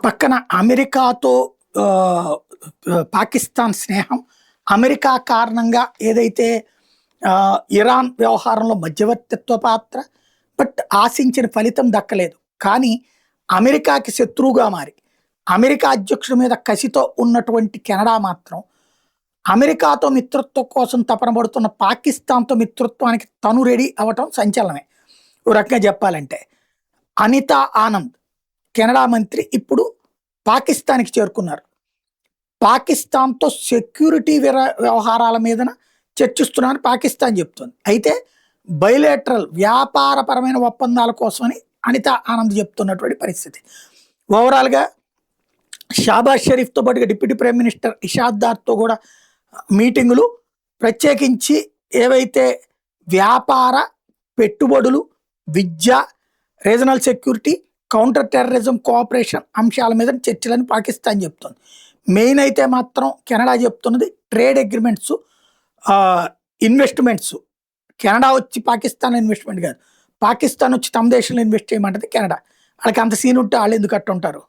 పక్కన అమెరికాతో పాకిస్తాన్ స్నేహం, అమెరికా కారణంగా ఏదైతే ఇరాన్ వ్యవహారంలో మధ్యవర్తిత్వ పాత్ర, బట్ ఆశించిన ఫలితం దక్కలేదు. కానీ అమెరికాకి శత్రువుగా మారి అమెరికా అధ్యక్షుడి మీద కసితో ఉన్నటువంటి కెనడా మాత్రం అమెరికాతో మిత్రత్వం కోసం తపన పడుతున్న పాకిస్తాన్తో మిత్రత్వానికి తను రెడీ అవ్వటం సంచలనమే. ఓ రకంగా చెప్పాలంటే అనితా ఆనంద్ కెనడా మంత్రి ఇప్పుడు పాకిస్తాన్కి చేరుకున్నారు. పాకిస్తాన్తో సెక్యూరిటీ వ్యవహారాల మీదన చర్చిస్తున్నారని పాకిస్తాన్ చెప్తుంది. అయితే బైలేటరల్ వ్యాపారపరమైన ఒప్పందాల కోసమని అనితా ఆనంద్ చెప్తున్నటువంటి పరిస్థితి. ఓవరాల్గా షాబాజ్ షరీఫ్తో పాటుగా డిప్యూటీ ప్రైమ్ మినిస్టర్ ఇషాద్ దార్తో కూడా మీటింగులు, ప్రత్యేకించి ఏవైతే వ్యాపార, పెట్టుబడులు, విద్య, regional security, counter terrorism, cooperation అంశాల మీద చర్చలని పాకిస్తాన్ చెప్తుంది. మెయిన్ అయితే మాత్రం కెనడా చెప్తున్నది ట్రేడ్ అగ్రిమెంట్స్, ఇన్వెస్ట్మెంట్స్. కెనడా వచ్చి పాకిస్తాన్ ఇన్వెస్ట్మెంట్ కాదు, పాకిస్తాన్ వచ్చి తమ దేశంలో ఇన్వెస్ట్ చేయమంటది కెనడా. వాళ్ళకి అంత సీన్ ఉంటే వాళ్ళు ఎందుకు అట్టుంటారు.